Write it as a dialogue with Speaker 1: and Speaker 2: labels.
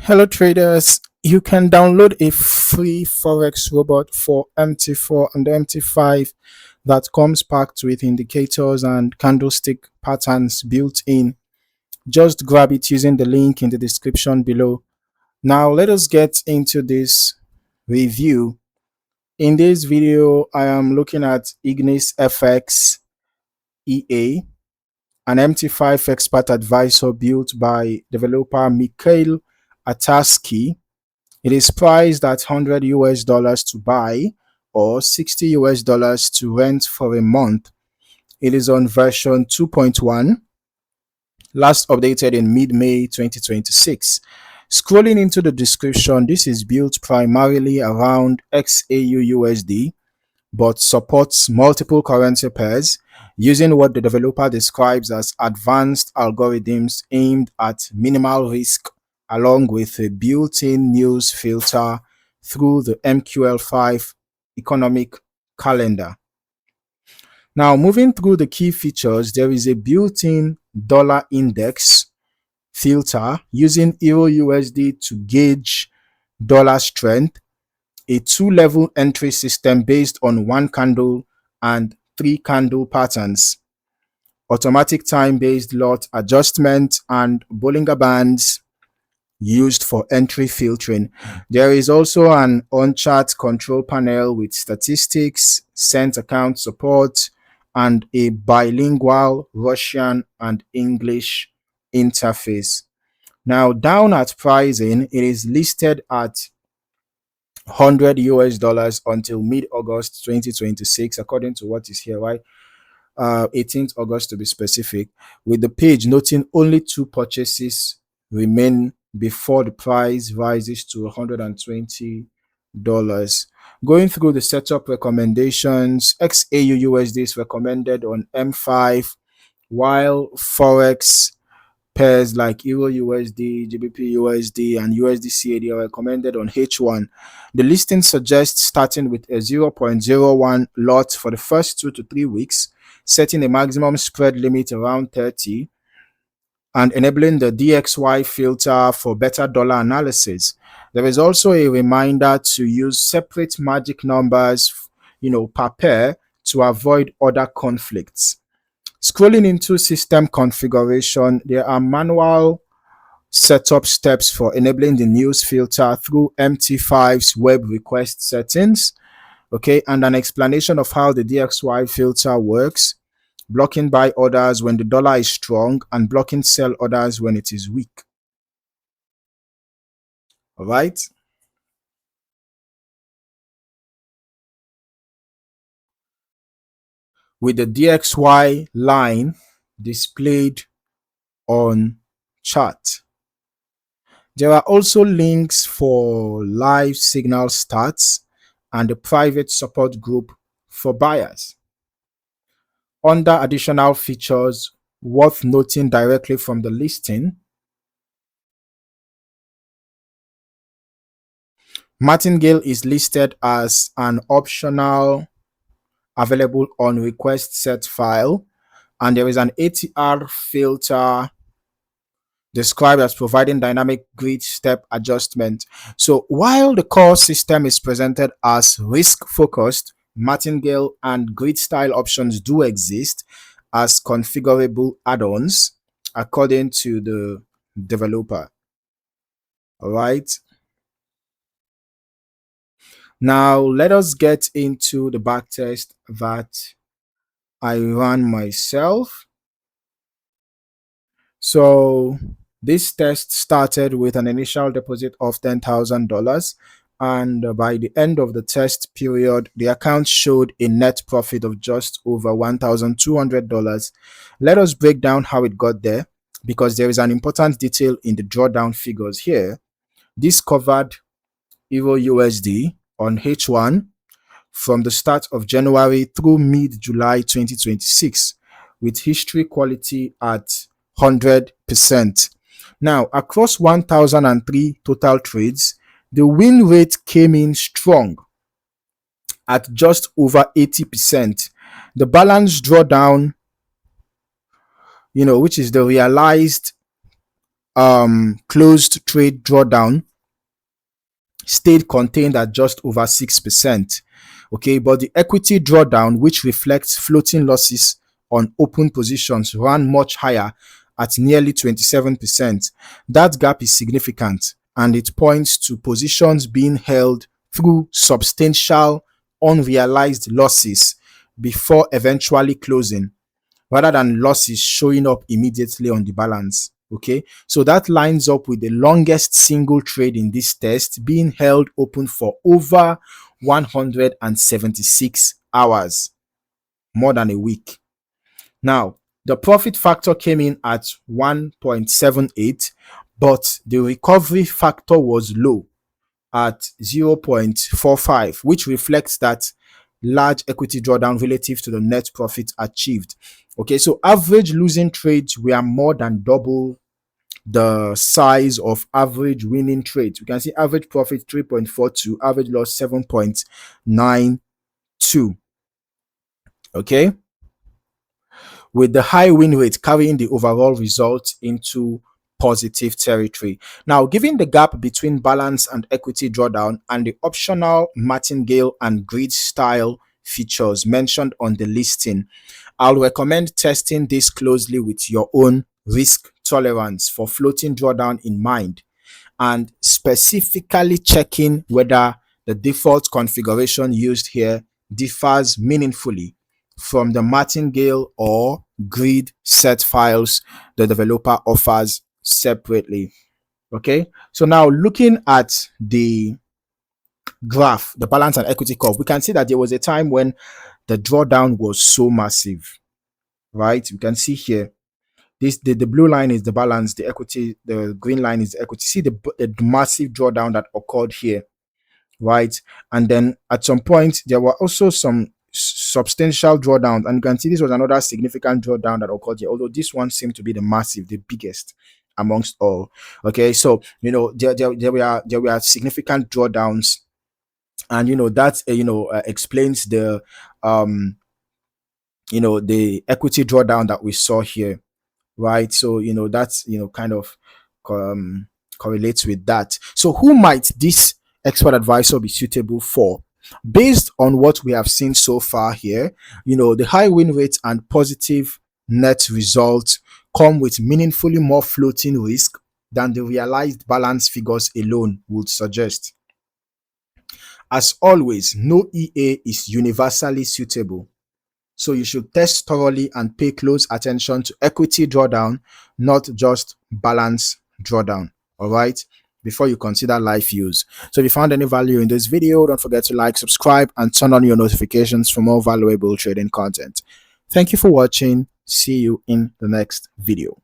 Speaker 1: Hello traders, you can download a free Forex robot for MT4 and MT5 that comes packed with indicators and candlestick patterns built in. Just grab it using the link in the description below. Now let us get into this review. In this video, I am looking at IgnisFX EA, an MT5 expert advisor built by developer Mikhail Atarsky. It is priced at $100 to buy or $60 to rent for a month. It is on version 2.1, last updated in mid-May 2026. Scrolling into the description, this is built primarily around XAUUSD, but supports multiple currency pairs using what the developer describes as advanced algorithms aimed at minimal risk, along with a built-in news filter through the MQL5 economic calendar. Now, moving through the key features, there is a built-in dollar index filter using EURUSD to gauge dollar strength, a two-level entry system based on one candle and three candle patterns, automatic time-based lot adjustment, and Bollinger Bands used for entry filtering. There is also an on-chart control panel with statistics, cent account support, and a bilingual Russian and English interface. Now, down at pricing, it is listed at $100 until mid-August 2026, according to what is here, right? 18th August to be specific, with the page noting only two purchases remain before the price rises to $120. Going through the setup recommendations, XAUUSD is recommended on M5, while Forex pairs like EURUSD, GBP/USD, and USD/CAD are recommended on H1. The listing suggests starting with a 0.01 lot for the first 2 to 3 weeks, setting a maximum spread limit around 30, and enabling the DXY filter for better dollar analysis. There is also a reminder to use separate magic numbers, per pair to avoid other conflicts. Scrolling into system configuration, there are manual setup steps for enabling the news filter through MT5's web request settings, okay, and an explanation of how the DXY filter works, blocking buy orders when the dollar is strong and blocking sell orders when it is weak. All right. With the DXY line displayed on chart. There are also links for live signal stats and a private support group for buyers. Under additional features worth noting directly from the listing, martingale is listed as an optional available on request set file, and there is an ATR filter described as providing dynamic grid step adjustment. So while the core system is presented as risk focused, martingale and grid style options do exist as configurable add-ons according to the developer. All right. Now let us get into the backtest that I ran myself. So this test started with an initial deposit of $10,000, and by the end of the test period, the account showed a net profit of just over $1,200. Let us break down how it got there, because there is an important detail in the drawdown figures here. This covered EURUSD on H1 from the start of January through mid-July 2026, with history quality at 100%. Now, across 1,003 total trades, the win rate came in strong at just over 80%. The balance drawdown, which is the realized closed trade drawdown stayed contained at just over 6%. Okay, but the equity drawdown, which reflects floating losses on open positions, ran much higher at nearly 27%. That gap is significant and it points to positions being held through substantial unrealized losses before eventually closing, rather than losses showing up immediately on the balance. Okay, so that lines up with the longest single trade in this test being held open for over 176 hours, more than a week. Now, the profit factor came in at 1.78, but the recovery factor was low at 0.45, which reflects that large equity drawdown relative to the net profit achieved. Okay, so average losing trades were more than double the size of average winning trades. We can see average profit 3.42, average loss 7.92. Okay, with the high win rate carrying the overall result into positive territory. Now, given the gap between balance and equity drawdown and the optional martingale and grid style features mentioned on the listing, I'll recommend testing this closely with your own risk tolerance for floating drawdown in mind, and specifically checking whether the default configuration used here differs meaningfully from the martingale or grid set files the developer offers separately. Okay, so now looking at the graph, the balance and equity curve, we can see that there was a time when the drawdown was so massive, right? You can see here this the blue line is the balance, the equity, the green line is the equity. See the massive drawdown that occurred here, right? And then at some point there were also some substantial drawdowns, and you can see this was another significant drawdown that occurred here, although this one seemed to be the massive, the biggest amongst all. Okay, so there were significant drawdowns, and that explains the the equity drawdown that we saw here, right? So that's kind of correlates with that. So who might this expert advisor be suitable for? Based on what we have seen so far here, the high win rate and positive net results come with meaningfully more floating risk than the realized balance figures alone would suggest. As always, no EA is universally suitable, so you should test thoroughly and pay close attention to equity drawdown, not just balance drawdown. All right, before you consider live use. So if you found any value in this video, don't forget to like, subscribe, and turn on your notifications for more valuable trading content. Thank you for watching. See you in the next video.